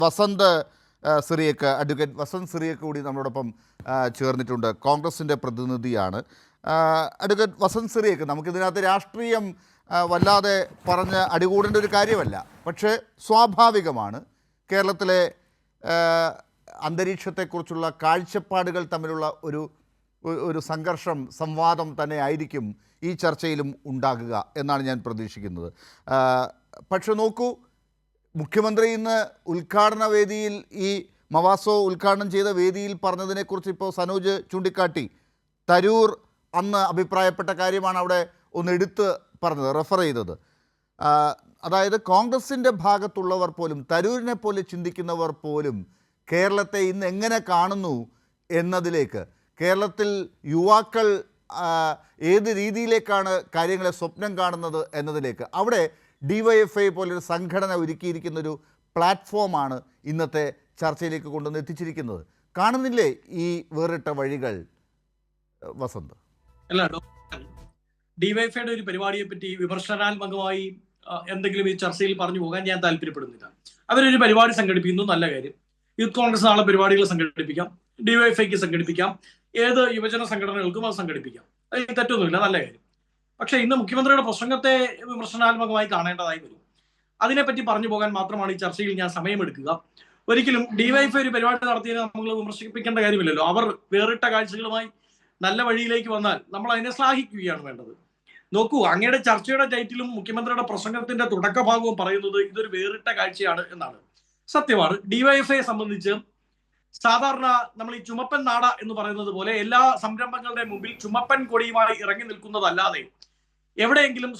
വസന്ത് സിറിയക്ക് advocate Vasant സിറിയക്ക് കൂടി നമ്മളോടൊപ്പം ചേർന്നിട്ടുണ്ട്. കോൺഗ്രസിൻ്റെ പ്രതിനിധിയാണ്. അഡ്വക്കേറ്റ് വസന്ത് സിറിയക്ക്, നമുക്കിതിനകത്ത് രാഷ്ട്രീയം വല്ലാതെ പറഞ്ഞ് അടികൂടേണ്ട ഒരു കാര്യമല്ല. പക്ഷേ സ്വാഭാവികമാണ്, കേരളത്തിലെ അന്തരീക്ഷത്തെക്കുറിച്ചുള്ള കാഴ്ചപ്പാടുകൾ തമ്മിലുള്ള ഒരു സംഘർഷം, സംവാദം തന്നെ ആയിരിക്കും ഈ ചർച്ചയിലും ഉണ്ടാകുക എന്നാണ് ഞാൻ പ്രതീക്ഷിക്കുന്നത്. പക്ഷെ നോക്കൂ, മുഖ്യമന്ത്രി ഇന്ന് ഉദ്ഘാടന വേദിയിൽ, ഈ മവാസോ ഉദ്ഘാടനം ചെയ്ത വേദിയിൽ പറഞ്ഞതിനെക്കുറിച്ച് ഇപ്പോൾ സനോജ് ചൂണ്ടിക്കാട്ടി. തരൂർ അന്ന് അഭിപ്രായപ്പെട്ട കാര്യമാണ് അവിടെ ഒന്ന് എടുത്ത് പറഞ്ഞത്, റെഫർ ചെയ്തത്. അതായത് കോൺഗ്രസിൻ്റെ ഭാഗത്തുള്ളവർ പോലും, തരൂരിനെ പോലെ ചിന്തിക്കുന്നവർ പോലും കേരളത്തെ ഇന്ന് എങ്ങനെ കാണുന്നു എന്നതിലേക്ക്, കേരളത്തിൽ യുവാക്കൾ ഏത് രീതിയിലേക്കാണ് കാര്യങ്ങളെ സ്വപ്നം കാണുന്നത് എന്നതിലേക്ക്, അവിടെ DYFI പോലൊരു സംഘടന ഒരുക്കിയിരിക്കുന്നൊരു പ്ലാറ്റ്ഫോമാണ് ഇന്നത്തെ ചർച്ചയിലേക്ക് കൊണ്ടുവന്ന് എത്തിച്ചിരിക്കുന്നത്. കാണുന്നില്ലേ ഈ വേറിട്ട വഴികൾ വസന്ത്? അല്ല, DYFIയുടെ ഒരു പരിപാടിയെ പറ്റി വിമർശനാത്മകമായി എന്തെങ്കിലും ഈ ചർച്ചയിൽ പറഞ്ഞു പോകാൻ ഞാൻ താല്പര്യപ്പെടുന്നില്ല. അവരൊരു പരിപാടി സംഘടിപ്പിക്കുന്നു, നല്ല കാര്യം. യൂത്ത് കോൺഗ്രസ് നാളെ പരിപാടികൾ സംഘടിപ്പിക്കാം, DYFIക്ക് സംഘടിപ്പിക്കാം, ഏത് യുവജന സംഘടനകൾക്കും അത് സംഘടിപ്പിക്കാം. അത് തെറ്റൊന്നുമില്ല, നല്ല കാര്യം. പക്ഷെ ഇന്ന് മുഖ്യമന്ത്രിയുടെ പ്രസംഗത്തെ വിമർശനാത്മകമായി കാണേണ്ടതായി വരും. അതിനെപ്പറ്റി പറഞ്ഞു പോകാൻ മാത്രമാണ് ഈ ചർച്ചയിൽ ഞാൻ സമയമെടുക്കുക. ഒരിക്കലും DYFI ഒരു പരിപാടി നടത്തിയതിനെ നമ്മൾ വിമർശിപ്പിക്കേണ്ട കാര്യമില്ലല്ലോ. അവർ വേറിട്ട കാഴ്ചകളുമായി നല്ല വഴിയിലേക്ക് വന്നാൽ നമ്മൾ അതിനെ ശ്ലാഘിക്കുകയാണ് വേണ്ടത്. നോക്കൂ, അങ്ങയുടെ ചർച്ചയുടെ ടൈറ്റിലും മുഖ്യമന്ത്രിയുടെ പ്രസംഗത്തിന്റെ തുടക്കഭാഗവും പറയുന്നത് ഇതൊരു വേറിട്ട കാഴ്ചയാണ് എന്നാണ്. സത്യമാണ്. DYFIയെ സംബന്ധിച്ച് സാധാരണ നമ്മൾ ഈ ചുമപ്പൻ നാട എന്ന് പറയുന്നത് പോലെ എല്ലാ സംരംഭങ്ങളുടെ മുമ്പിൽ ചുമപ്പൻ കൊടിയുമായി ഇറങ്ങി നിൽക്കുന്നതല്ലാതെ എവിടെയെങ്കിലും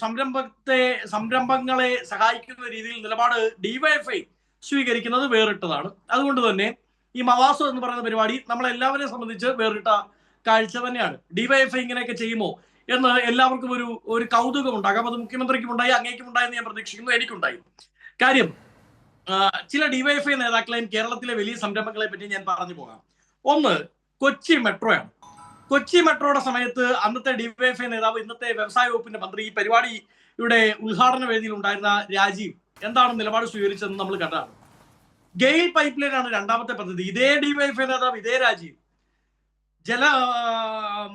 സംരംഭങ്ങളെ സഹായിക്കുന്ന രീതിയിൽ നിലപാട് DYFI സ്വീകരിക്കുന്നത് വേറിട്ടതാണ്. അതുകൊണ്ട് തന്നെ ഈ മവാസോ എന്ന് പറയുന്ന പരിപാടി നമ്മളെല്ലാവരെയും സംബന്ധിച്ച് വേറിട്ട കാഴ്ച തന്നെയാണ്. DYFI ഇങ്ങനെയൊക്കെ ചെയ്യുമോ എന്ന് എല്ലാവർക്കും ഒരു കൗതുകം ഉണ്ടാകാം. അത് മുഖ്യമന്ത്രിക്കും ഉണ്ടായി, അങ്ങേക്കും ഉണ്ടായെന്ന് ഞാൻ പ്രതീക്ഷിക്കുന്നു, എനിക്കുണ്ടായി. കാര്യം, ചില DYFI നേതാക്കളെയും കേരളത്തിലെ വലിയ സംരംഭങ്ങളെ പറ്റി ഞാൻ പറഞ്ഞു പോകാം. ഒന്ന് കൊച്ചി മെട്രോയാണ്. കൊച്ചി മെട്രോയുടെ സമയത്ത് അന്നത്തെ DYFI നേതാവ്, ഇന്നത്തെ വ്യവസായ വകുപ്പിന്റെ മന്ത്രി, ഈ പരിപാടിയുടെ ഉദ്ഘാടന വേദിയിൽ ഉണ്ടായിരുന്ന രാജീവ് എന്താണ് നിലപാട് സ്വീകരിച്ചതെന്ന് നമ്മൾ കണ്ടതാണ്. ഗെയിൽ പൈപ്പ് ലൈൻ ആണ് രണ്ടാമത്തെ പദ്ധതി. ഇതേ DYFI നേതാവ്, ഇതേ രാജീവ്,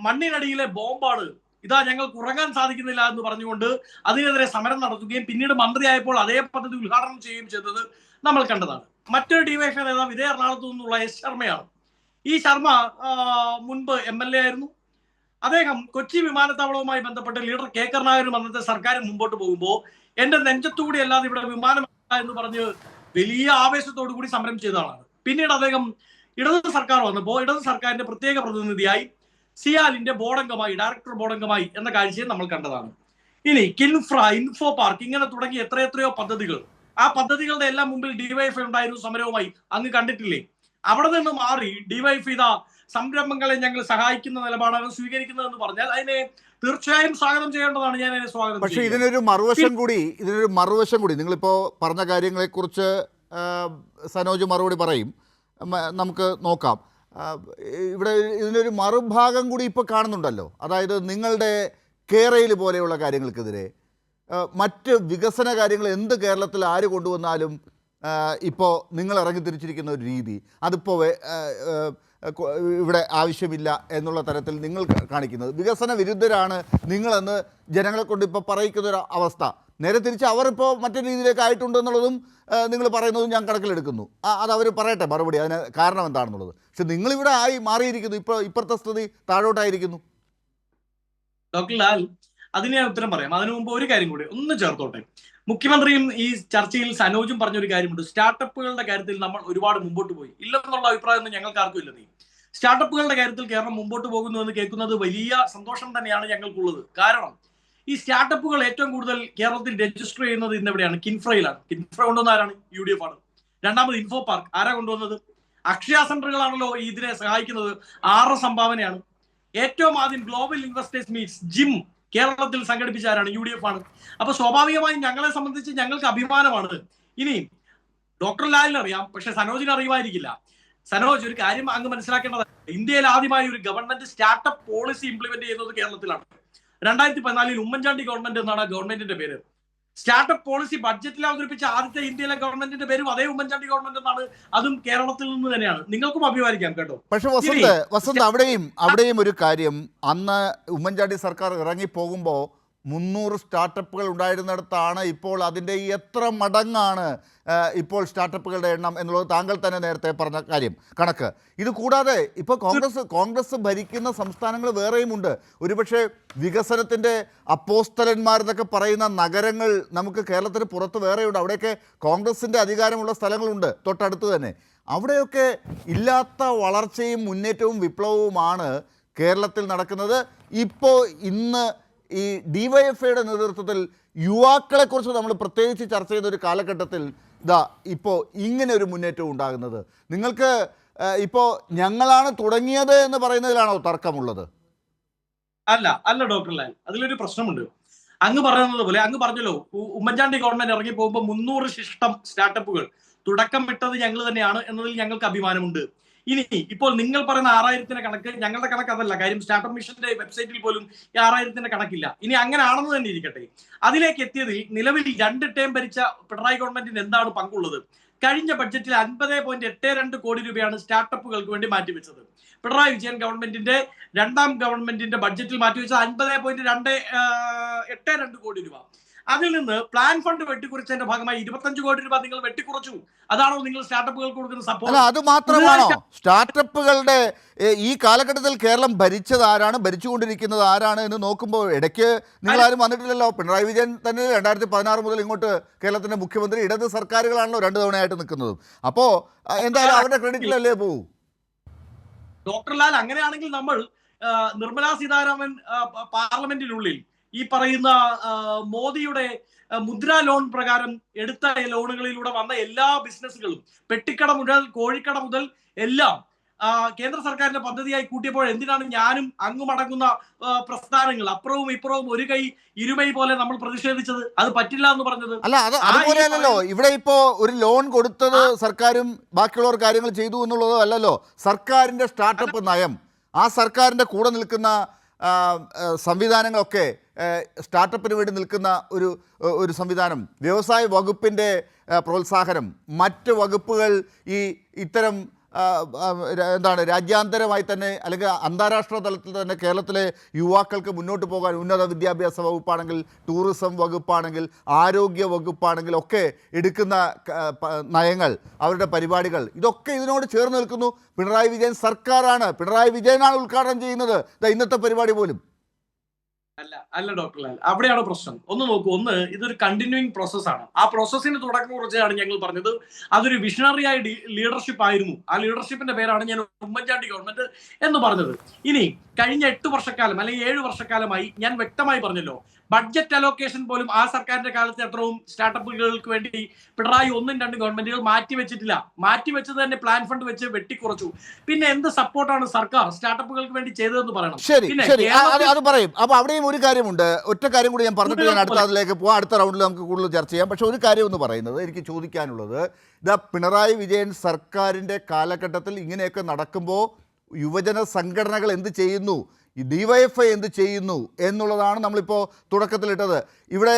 മണ്ണിനടിയിലെ ബോംബാണ്, ഇതാ ഞങ്ങൾക്ക് ഉറങ്ങാൻ സാധിക്കുന്നില്ല എന്ന് പറഞ്ഞുകൊണ്ട് അതിനെതിരെ സമരം നടത്തുകയും പിന്നീട് മന്ത്രിയായപ്പോൾ അതേ പദ്ധതി ഉദ്ഘാടനം ചെയ്യുകയും ചെയ്തത് നമ്മൾ കണ്ടതാണ്. മറ്റൊരു DYFI നേതാവ് ഇതേ എറണാകുളത്തു നിന്നുള്ള S. ശർമ്മയാണ്. ഈ ശർമ്മ മുൻപ് MLA ആയിരുന്നു. അദ്ദേഹം കൊച്ചി വിമാനത്താവളവുമായി ബന്ധപ്പെട്ട് ലീഡർ K. കരുണാകരനും അന്നത്തെ സർക്കാരും മുമ്പോട്ട് പോകുമ്പോൾ എന്റെ നെഞ്ചത്തുകൂടി അല്ലാതെ ഇവിടെ വിമാനം എന്ന് പറഞ്ഞ് വലിയ ആവേശത്തോടു കൂടി സമരം ചെയ്ത ആളാണ്. പിന്നീട് അദ്ദേഹം ഇടത് സർക്കാർ വന്നപ്പോൾ ഇടത് സർക്കാരിന്റെ പ്രത്യേക പ്രതിനിധിയായി സിയാലിന്റെ ബോർഡംഗമായി, ഡയറക്ടർ ബോർഡംഗമായി എന്ന കാഴ്ചയും നമ്മൾ കണ്ടതാണ്. ഇനി കിൻഫ്ര, ഇൻഫോ പാർക്ക്, ഇങ്ങനെ തുടങ്ങി എത്രയെത്രയോ പദ്ധതികൾ, ആ പദ്ധതികളുടെ എല്ലാം മുമ്പിൽ DYFI ഉണ്ടായിരുന്നു സമരവുമായി. അങ്ങ് കണ്ടിട്ടില്ലേ? അവിടെ നിന്ന് മാറി DYFI ഇതാ സംരംഭങ്ങളെ ഞങ്ങൾ സഹായിക്കുന്ന നിലപാടാണ് സ്വീകരിക്കുന്നതെന്ന് പറഞ്ഞാൽ അതിനെ തീർച്ചയായും സ്വാഗതം ചെയ്യേണ്ടതാണ്. ഞാൻ അതിനെ സ്വാഗതം. പക്ഷേ ഇതിനൊരു മറുവശം കൂടി നിങ്ങളിപ്പോ പറഞ്ഞ കാര്യങ്ങളെക്കുറിച്ച് സനോജ് മറുപടി പറയും, നമുക്ക് നോക്കാം. ഇവിടെ ഇതിനൊരു മറുഭാഗം കൂടി ഇപ്പോൾ കാണുന്നുണ്ടല്ലോ. അതായത് നിങ്ങളുടെ കേരയിൽ പോലെയുള്ള കാര്യങ്ങൾക്കെതിരെ മറ്റ് വികസന കാര്യങ്ങൾ എന്ത് കേരളത്തിൽ ആര് കൊണ്ടുവന്നാലും ഇപ്പോൾ നിങ്ങൾ ഇറങ്ങി തിരിച്ചിരിക്കുന്ന ഒരു രീതി, അതിപ്പോൾ ഇവിടെ ആവശ്യമില്ല എന്നുള്ള തരത്തിൽ നിങ്ങൾ കാണിക്കുന്നത്, വികസന വിരുദ്ധരാണ് നിങ്ങളെന്ന് ജനങ്ങളെ കൊണ്ട് ഇപ്പോൾ പറയിക്കുന്നൊരു അവസ്ഥ. നേരെ തിരിച്ച് അവരിപ്പോൾ മറ്റൊരു രീതിയിലേക്ക് ആയിട്ടുണ്ട് എന്നുള്ളതും നിങ്ങൾ പറയുന്നതും ഞാൻ കണക്കിലെടുക്കുന്നു. അത് അവർ പറയട്ടെ മറുപടി, അതിന് കാരണം എന്താണെന്നുള്ളത്. പക്ഷെ നിങ്ങളിവിടെ മാറിയിരിക്കുന്നു, ഇപ്പുറത്തെ സ്ഥിതി താഴോട്ടായിരിക്കുന്നു. ഡോക്ടർ ലാൽ, അതിന് ഞാൻ ഉത്തരം പറയാം. അതിനു മുമ്പ് ഒരു കാര്യം കൂടി ഒന്ന് ചേർത്തോട്ടെ. മുഖ്യമന്ത്രിയും ഈ ചർച്ചയിൽ സനോജും പറഞ്ഞൊരു കാര്യമുണ്ട്. സ്റ്റാർട്ടപ്പുകളുടെ കാര്യത്തിൽ നമ്മൾ ഒരുപാട് മുമ്പോട്ട് പോയി ഇല്ലെന്നുള്ള അഭിപ്രായമൊന്നും ഞങ്ങൾക്ക് ആർക്കും ഇല്ല. സ്റ്റാർട്ടപ്പുകളുടെ കാര്യത്തിൽ കേരളം മുമ്പോട്ട് പോകുന്നു എന്ന് കേൾക്കുന്നത് വലിയ സന്തോഷം തന്നെയാണ് ഞങ്ങൾക്കുള്ളത്. കാരണം ഈ സ്റ്റാർട്ടപ്പുകൾ ഏറ്റവും കൂടുതൽ കേരളത്തിൽ രജിസ്റ്റർ ചെയ്യുന്നത് ഇന്ന് എവിടെയാണ്? കിൻഫ്രയിലാണ്. കിൻഫ്ര കൊണ്ടുവന്ന ആരാണ്? UDF ആണ്. രണ്ടാമത് ഇൻഫോ പാർക്ക് ആരാ കൊണ്ടുവന്നത്? അക്ഷയ സെന്ററുകളാണല്ലോ ഇതിനെ സഹായിക്കുന്നത്. 6 സംഭാവനയാണ്. ഏറ്റവും ആദ്യം ഗ്ലോബൽ ഇൻവെസ്റ്റേഴ്സ് മീറ്റ്സ് ജിം കേരളത്തിൽ സംഘടിപ്പിച്ച ആരാണ്? UDF ആണ്. അപ്പൊ സ്വാഭാവികമായും ഞങ്ങളെ സംബന്ധിച്ച് ഞങ്ങൾക്ക് അഭിമാനമാണ്. ഇനി ഡോക്ടർ ലാലിന് അറിയാം, പക്ഷെ സനോജിന് അറിയുമായിരിക്കില്ല. സനോജ്, ഒരു കാര്യം അങ്ങ് മനസ്സിലാക്കേണ്ടത്, ഇന്ത്യയിൽ ആദ്യമായി ഒരു ഗവൺമെന്റ് സ്റ്റാർട്ടപ്പ് പോളിസി ഇംപ്ലിമെന്റ് ചെയ്യുന്നത് കേരളത്തിലാണ്. 2014 ഉമ്മൻചാണ്ടി ഗവൺമെന്റ് എന്നാണ് ഗവൺമെന്റിന്റെ പേര്. സ്റ്റാർട്ടപ്പ് പോളിസി ബഡ്ജറ്റിൽ അവതരിപ്പിച്ച ആദ്യത്തെ ഇന്ത്യയിലെ ഗവൺമെന്റിന്റെ പേരും അതേ ഉമ്മൻചാണ്ടി ഗവൺമെന്റ് എന്നാണ്. അതും കേരളത്തിൽ നിന്ന് തന്നെയാണ്. നിങ്ങൾക്കും അഭിമാനിക്കാം കേട്ടോ. പക്ഷെ വസന്ത് അവിടെയും ഒരു കാര്യം, അന്ന് ഉമ്മൻചാണ്ടി സർക്കാർ ഇറങ്ങിപ്പോകുമ്പോൾ 300 സ്റ്റാർട്ടപ്പുകൾ ഉണ്ടായിരുന്നിടത്താണ് ഇപ്പോൾ അതിൻ്റെ എത്ര മടങ്ങാണ് ഇപ്പോൾ സ്റ്റാർട്ടപ്പുകളുടെ എണ്ണം എന്നുള്ളത് താങ്കൾ തന്നെ നേരത്തെ പറഞ്ഞ കണക്ക്. ഇത് കൂടാതെ ഇപ്പോൾ കോൺഗ്രസ് ഭരിക്കുന്ന സംസ്ഥാനങ്ങൾ വേറെയുമുണ്ട്. ഒരുപക്ഷെ വികസനത്തിൻ്റെ അപ്പോസ്തലന്മാരെന്നൊക്കെ പറയുന്ന നഗരങ്ങൾ നമുക്ക് കേരളത്തിന് പുറത്ത് വേറെയുണ്ട്. അവിടെയൊക്കെ കോൺഗ്രസിൻ്റെ അധികാരമുള്ള സ്ഥലങ്ങളുണ്ട് തൊട്ടടുത്ത് തന്നെ. അവിടെയൊക്കെ ഇല്ലാത്ത വളർച്ചയും മുന്നേറ്റവും വിപ്ലവവുമാണ് കേരളത്തിൽ നടക്കുന്നത്. ഇപ്പോൾ ഇന്ന് ഈ ഡിവൈഎഫ്ഐയുടെ നേതൃത്വത്തിൽ യുവാക്കളെക്കുറിച്ച് നമ്മൾ പ്രത്യേകിച്ച് ചർച്ച ചെയ്ത ഒരു കാലഘട്ടത്തിൽ ഇപ്പോൾ ഇങ്ങനെ ഒരു മുന്നേറ്റം ഉണ്ടാകുന്നത്, നിങ്ങൾക്ക് ഇപ്പോൾ ഞങ്ങളാണ് തുടങ്ങിയത് എന്ന് പറയുന്നതിലാണോ തർക്കമുള്ളത്? അല്ല ഡോക്ടർ ലാൽ, അതിലൊരു പ്രശ്നമുണ്ട്. അങ്ങ് പറയുന്നത് പോലെ, അങ്ങ് പറഞ്ഞല്ലോ ഉമ്മൻചാണ്ടി ഗവൺമെന്റ് ഇറങ്ങി പോകുമ്പോൾ 300 ശിഷ്ടം സ്റ്റാർട്ടപ്പുകൾ തുടക്കം വിട്ടത് ഞങ്ങൾ തന്നെയാണ് എന്നതിൽ ഞങ്ങൾക്ക് അഭിമാനമുണ്ട്. ഇനി ഇപ്പോൾ നിങ്ങൾ പറയുന്ന 6000-ന്റെ കണക്ക് ഞങ്ങളുടെ കണക്ക് അതല്ല. കാര്യം സ്റ്റാർട്ടപ്പ് മിഷന്റെ വെബ്സൈറ്റിൽ പോലും 6000-ന്റെ കണക്കില്ല. ഇനി അങ്ങനെ ആണെന്ന് തന്നെ ഇരിക്കട്ടെ. അതിലേക്ക് എത്തിയതിൽ നിലവിൽ 2 ടേം ഭരിച്ച പിണറായി ഗവൺമെന്റിന് എന്താണ് പങ്കുള്ളത്? കഴിഞ്ഞ ബഡ്ജറ്റിൽ 50.82 കോടി രൂപയാണ് സ്റ്റാർട്ടപ്പുകൾക്ക് വേണ്ടി മാറ്റിവെച്ചത്. പിണറായി വിജയൻ ഗവൺമെന്റിന്റെ രണ്ടാം ഗവൺമെന്റിന്റെ ബഡ്ജറ്റിൽ മാറ്റിവെച്ചത് 50.282 കോടി രൂപ. അതിൽ നിന്ന് പ്ലാൻ ഫണ്ട് വെട്ടിക്കുറച്ചതിന്റെ ഭാഗമായി 25 കോടി രൂപ നിങ്ങൾ വെട്ടിക്കുറച്ചു. അതാണോ നിങ്ങൾ സ്റ്റാർട്ടപ്പുകൾക്ക് കൊടുക്കുന്ന സപ്പോർട്ട്? അത് മാത്രമാണോ? സ്റ്റാർട്ടപ്പുകളുടെ ഈ കാലഘട്ടത്തിൽ കേരളം ഭരിച്ചത് ആരാണ്, ഭരിച്ചുകൊണ്ടിരിക്കുന്നത് ആരാണ് എന്ന് നോക്കുമ്പോൾ ഇടയ്ക്ക് നിങ്ങൾ ആരും വന്നിട്ടില്ലല്ലോ. പിണറായി വിജയൻ തന്നെ 2016 മുതൽ ഇങ്ങോട്ട് കേരളത്തിന്റെ മുഖ്യമന്ത്രി, ഇടത് സർക്കാരുകളാണല്ലോ 2 തവണയായിട്ട് നിൽക്കുന്നതും. അപ്പോൾ എന്തായാലും അവരുടെ ക്രെഡിറ്റിലല്ലേ പോകൂ? ഡോക്ടർ ലാൽ, അങ്ങനെയാണെങ്കിൽ നമ്മൾ നിർമ്മലാ സീതാരാമൻ പാർലമെന്റിനുള്ളിൽ ഈ പറയുന്ന മോദിയുടെ മുദ്രാ ലോൺ പ്രകാരം എടുത്ത ലോണുകളിലൂടെ വന്ന എല്ലാ ബിസിനസ്സുകളും, പെട്ടിക്കട മുതൽ കോഴിക്കട മുതൽ എല്ലാം കേന്ദ്ര സർക്കാരിന്റെ പദ്ധതിയായി കൂട്ടിയപ്പോൾ എന്തിനാണ് ഞാനും അങ്ങുമടങ്ങുന്ന പ്രസ്ഥാനങ്ങൾ അപ്പുറവും ഇപ്പുറവും ഒരു കൈ ഇരുമൈ പോലെ നമ്മൾ പ്രതിഷേധിച്ചത്? അത് പറ്റില്ല എന്ന് പറഞ്ഞത് അല്ല, അതുപോലെയല്ലോ ഇവിടെ ഇപ്പോ ഒരു ലോൺ കൊടുത്തത് സർക്കാരും ബാക്കിയുള്ളവർ കാര്യങ്ങൾ ചെയ്തു എന്നുള്ളതോ അല്ലല്ലോ. സർക്കാരിന്റെ സ്റ്റാർട്ടപ്പ് നയം, ആ സർക്കാരിന്റെ കൂടെ നിൽക്കുന്ന സംവിധാനങ്ങളൊക്കെ, സ്റ്റാർട്ടപ്പിന് വേണ്ടി നിൽക്കുന്ന ഒരു സംവിധാനം, വ്യവസായ വകുപ്പിൻ്റെ പ്രോത്സാഹനം, മറ്റ് വകുപ്പുകൾ ഇത്തരം രാജ്യാന്തരമായി തന്നെ അല്ലെങ്കിൽ അന്താരാഷ്ട്ര തലത്തിൽ തന്നെ കേരളത്തിലെ യുവാക്കൾക്ക് മുന്നോട്ട് പോകാൻ ഉന്നത വിദ്യാഭ്യാസ വകുപ്പാണെങ്കിൽ, ടൂറിസം വകുപ്പാണെങ്കിൽ, ആരോഗ്യ വകുപ്പാണെങ്കിൽ ഒക്കെ എടുക്കുന്ന നയങ്ങൾ, അവരുടെ പരിപാടികൾ, ഇതൊക്കെ ഇതിനോട് ചേർന്ന് നിൽക്കുന്നു. പിണറായി വിജയൻ സർക്കാരാണ്, പിണറായി വിജയനാണ് ഉദ്ഘാടനം ചെയ്യുന്നത് ഇന്നത്തെ പരിപാടി പോലും. അല്ല ഡോക്ടർ ലാൽ, അവിടെയാണ് പ്രശ്നം. ഒന്ന് നോക്കൂ, ഇതൊരു കണ്ടിന്യൂയിങ് പ്രോസസ്സാണ്. ആ പ്രോസസ്സിന് തുടക്കം കുറിച്ചാണ് ഞങ്ങൾ പറഞ്ഞത് അതൊരു വിഷണറിയായ ലീഡർഷിപ്പ് ആയിരുന്നു. ആ ലീഡർഷിപ്പിന്റെ പേരാണ് ഞാൻ ഉമ്മൻചാണ്ടി ഗവൺമെന്റ് എന്ന് പറഞ്ഞത്. ഇനി കഴിഞ്ഞ 8 വർഷക്കാലം അല്ലെങ്കിൽ 7 വർഷക്കാലമായി ഞാൻ വ്യക്തമായി പറഞ്ഞല്ലോ, ബഡ്ജറ്റ് അലോക്കേഷൻ പോലും ആ സർക്കാരിന്റെ കാലത്ത് എത്രയും സ്റ്റാർട്ടപ്പുകൾക്ക് വേണ്ടി പിണറായി 1ഉം 2ഉം ഗവൺമെന്റുകൾ മാറ്റിവെച്ചിട്ടില്ല. മാറ്റിവെച്ചത് തന്നെ പ്ലാൻ ഫണ്ട് വെച്ച് വെട്ടിക്കുറച്ചു. പിന്നെ എന്ത് സപ്പോർട്ടാണ് സർക്കാർ സ്റ്റാർട്ടപ്പുകൾക്ക് വേണ്ടി ചെയ്തതെന്ന് പറയണം. ശരി, അത് പറയും. അപ്പൊ അവിടെയും ഒരു കാര്യമുണ്ട്, ഒറ്റ കാര്യം കൂടി ഞാൻ പറഞ്ഞിട്ട് ഞാൻ അതിലേക്ക് പോവാം. അടുത്ത റൗണ്ടിൽ നമുക്ക് കൂടുതൽ ചർച്ച ചെയ്യാം. പക്ഷെ ഒരു കാര്യം എന്ന് പറയുന്നത്, എനിക്ക് ചോദിക്കാനുള്ളത്, പിണറായി വിജയൻ സർക്കാരിന്റെ കാലഘട്ടത്തിൽ ഇങ്ങനെയൊക്കെ നടക്കുമ്പോൾ യുവജന സംഘടനകൾ എന്ത് ചെയ്യുന്നു, ഡിവൈഎഫ്ഐ എന്ത് ചെയ്യുന്നു എന്നുള്ളതാണ് നമ്മളിപ്പോൾ തുടക്കത്തിലിട്ടത്. ഇവിടെ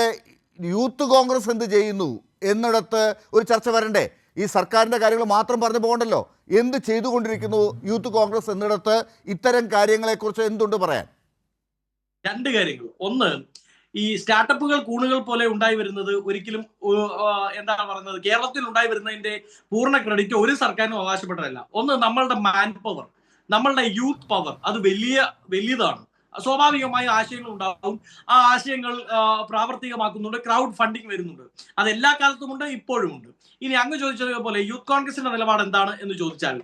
യൂത്ത് കോൺഗ്രസ് എന്ത് ചെയ്യുന്നു എന്നിടത്ത് ഒരു ചർച്ച വരണ്ടേ? ഈ സർക്കാരിൻ്റെ കാര്യങ്ങൾ മാത്രം പറഞ്ഞു പോകണ്ടല്ലോ. എന്ത് ചെയ്തുകൊണ്ടിരിക്കുന്നു യൂത്ത് കോൺഗ്രസ് എന്നിടത്ത് ഇത്തരം കാര്യങ്ങളെക്കുറിച്ച് എന്തുണ്ട് പറയാൻ? 2 കാര്യങ്ങൾ. ഒന്ന്, ഈ സ്റ്റാർട്ടപ്പുകൾ കൂണുകൾ പോലെ ഉണ്ടായി വരുന്നത് ഒരിക്കലും എന്താണ് പറയുന്നത്, കേരളത്തിൽ ഉണ്ടായി വരുന്നതിന്റെ പൂർണ്ണ ക്രെഡിറ്റ് ഒരു സർക്കാരിനും അവകാശപ്പെട്ടതല്ല. ഒന്ന്, നമ്മളുടെ മാൻ പവർ, നമ്മളുടെ യൂത്ത് പവർ, അത് വലിയതാണ്. സ്വാഭാവികമായി ആശയങ്ങൾ ഉണ്ടാവും. ആ ആശയങ്ങൾ പ്രാവർത്തികമാക്കുന്നുണ്ട്. ക്രൗഡ് ഫണ്ടിങ് വരുന്നുണ്ട്. അത് എല്ലാ കാലത്തുമുണ്ട്, ഇപ്പോഴുമുണ്ട്. ഇനി അങ്ങ് ചോദിച്ചതുപോലെ യൂത്ത് കോൺഗ്രസിന്റെ നിലപാട് എന്താണ് എന്ന് ചോദിച്ചാൽ,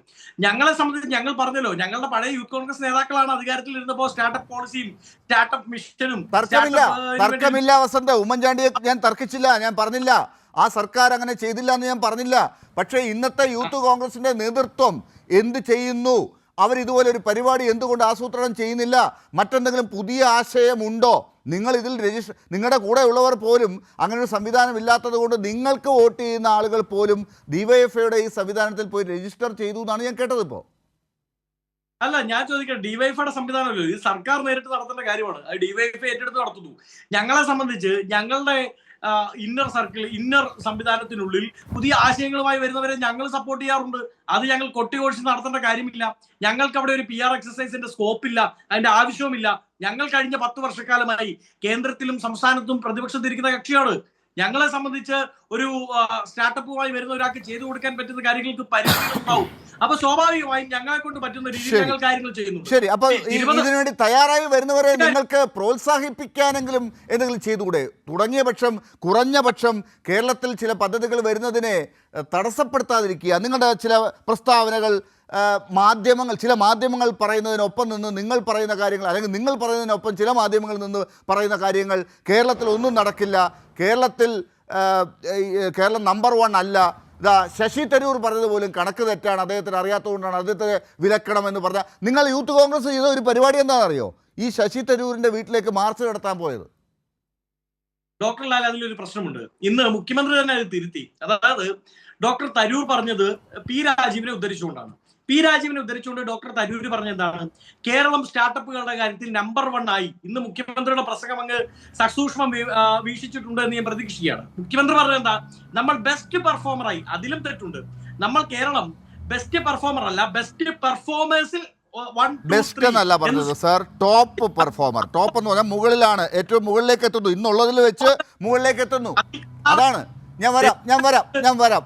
ഞങ്ങളെ സംബന്ധിച്ച് ഞങ്ങൾ പറഞ്ഞല്ലോ, ഞങ്ങളുടെ പഴയ യൂത്ത് കോൺഗ്രസ് നേതാക്കളാണ് അധികാരത്തിൽ ഇരുന്നപ്പോൾ സ്റ്റാർട്ടപ്പ് പോളിസിയും സ്റ്റാർട്ടപ്പ് മിഷനും. തർക്കമില്ല വസന്ത്, ഉമ്മൻചാണ്ടിയെ ഞാൻ തർക്കിച്ചില്ല, ഞാൻ പറഞ്ഞില്ല ആ സർക്കാർ അങ്ങനെ ചെയ്തില്ല എന്ന് ഞാൻ പറഞ്ഞില്ല. പക്ഷേ ഇന്നത്തെ യൂത്ത് കോൺഗ്രസിന്റെ നേതൃത്വം എന്ത് ചെയ്യുന്നു? അവർ ഇതുപോലെ ഒരു പരിപാടി എന്തുകൊണ്ട് ആസൂത്രണം ചെയ്യുന്നില്ല? മറ്റെന്തെങ്കിലും പുതിയ ആശയമുണ്ടോ? നിങ്ങൾ ഇതിൽ നിങ്ങളുടെ കൂടെ ഉള്ളവർ പോലും അങ്ങനെ ഒരു സംവിധാനം ഇല്ലാത്തത് കൊണ്ട് നിങ്ങൾക്ക് വോട്ട് ചെയ്യുന്ന ആളുകൾ പോലും ഡിവൈഎഫ്ഐയുടെ ഈ സംവിധാനത്തിൽ പോയി രജിസ്റ്റർ ചെയ്തു എന്നാണ് ഞാൻ കേട്ടത്. ഇപ്പോൾ അല്ല, ഞാൻ ചോദിക്കാം, ഡിവൈഎഫ്ഐയുടെ സംവിധാനമല്ലോ ഇത്, സർക്കാർ നേരിട്ട് നടത്തേണ്ട കാര്യമാണ്. അത് ഡിവൈഎഫ്ഐ ഏറ്റെടുത്ത് നടത്തുന്നു. ഞങ്ങളെ സംബന്ധിച്ച് ഞങ്ങളുടെ ഇന്നർ സർക്കിൾ, ഇന്നർ സംവിധാനത്തിനുള്ളിൽ പുതിയ ആശയങ്ങളുമായി വരുന്നവരെ ഞങ്ങൾ സപ്പോർട്ട് ചെയ്യാറുണ്ട്. അത് ഞങ്ങൾ കൊട്ടിഘോഷിച്ച് നടത്തേണ്ട കാര്യമില്ല. ഞങ്ങൾക്ക് അവിടെ ഒരു PR എക്സസൈസിന്റെ സ്കോപ്പില്ല, അതിന്റെ ആവശ്യവുമില്ല. ഞങ്ങൾ കഴിഞ്ഞ 10 വർഷക്കാലമായി കേന്ദ്രത്തിലും സംസ്ഥാനത്തും പ്രതിപക്ഷത്തിരിക്കുന്ന കക്ഷിയാണ്. ഞങ്ങളെ സംബന്ധിച്ച് ഒരു സ്റ്റാർട്ടപ്പുമായി വരുന്ന ഒരാൾക്ക് ചെയ്തു കൊടുക്കാൻ പറ്റുന്ന കാര്യങ്ങൾക്ക് പരിമിതികളുണ്ടാവും. അപ്പൊ സ്വാഭാവികമായും ഞങ്ങളെ കൊണ്ട് പറ്റുന്ന രീതിയിൽ ഞങ്ങൾ കാര്യങ്ങൾ ചെയ്യുന്നു. ശരി, അപ്പൊ ഇതിനുവേണ്ടി തയ്യാറായി വരുന്നവരെ നിങ്ങൾക്ക് പ്രോത്സാഹിപ്പിക്കാനെങ്കിലും എന്തെങ്കിലും ചെയ്തുകൂടെ? കുറഞ്ഞ പക്ഷം കേരളത്തിൽ ചില പദ്ധതികൾ വരുന്നതിനെ തടസ്സപ്പെടുത്താതിരിക്കുക. നിങ്ങളുടെ ചില പ്രസ്താവനകൾ ചില മാധ്യമങ്ങൾ പറയുന്നതിനൊപ്പം നിന്ന് നിങ്ങൾ പറയുന്ന കാര്യങ്ങൾ, അല്ലെങ്കിൽ നിങ്ങൾ പറയുന്നതിനൊപ്പം ചില മാധ്യമങ്ങളിൽ നിന്ന് പറയുന്ന കാര്യങ്ങൾ, കേരളത്തിൽ ഒന്നും നടക്കില്ല, കേരളം നമ്പർ 1 അല്ല, ശശി തരൂർ പറഞ്ഞതുപോലും കണക്ക് തെറ്റാണ്, അദ്ദേഹത്തിന് അറിയാത്തതുകൊണ്ടാണ്, അദ്ദേഹത്തെ വിലക്കണമെന്ന് പറഞ്ഞാൽ, നിങ്ങൾ യൂത്ത് കോൺഗ്രസ് ചെയ്ത ഒരു പരിപാടി എന്താണെന്നറിയോ? ഈ ശശി തരൂരിൻ്റെ വീട്ടിലേക്ക് മാർച്ച് നടത്താൻ പോയത്. ഡോക്ടർ ലാൽ, അതിലൊരു പ്രശ്നമുണ്ട്. ഇന്ന് മുഖ്യമന്ത്രി തന്നെ അത് തിരുത്തി. അതായത് ഡോക്ടർ തരൂർ പറഞ്ഞത് P. രാജീവിനെ ഉദ്ധരിച്ചുകൊണ്ടാണ്. P. രാജീവിനെ ഉദ്ധരിച്ചുകൊണ്ട് ഡോക്ടർ തരൂർ പറഞ്ഞെന്താണ്? കേരളം സ്റ്റാർട്ടപ്പുകളുടെ കാര്യത്തിൽ നമ്പർ 1 ആയി. ഇന്ന് മുഖ്യമന്ത്രിയുടെ പ്രസംഗം അങ്ങ് സസൂക്ഷ്മം വീക്ഷിച്ചിട്ടുണ്ട് എന്ന് ഞാൻ പ്രതീക്ഷിക്കുകയാണ്. മുഖ്യമന്ത്രി പറഞ്ഞത് എന്താ? നമ്മൾ ബെസ്റ്റ് പെർഫോമറായി. അതിലും തെറ്റുണ്ട്. കേരളം ബെസ്റ്റ് പെർഫോമർ അല്ല, ബെസ്റ്റ് പെർഫോമേഴ്സിൽ ബെസ്റ്റ് എന്നല്ല പറഞ്ഞത് സർ, ടോപ്പ് പെർഫോമർ. ടോപ്പ് എന്ന് പറഞ്ഞാൽ മുകളിലാണ്, ഏറ്റവും മുകളിലേക്ക് എത്തുന്നു, ഇന്നുള്ളതിൽ വെച്ച് മുകളിലേക്ക് എത്തുന്നു. അതാണ്. ഞാൻ വരാം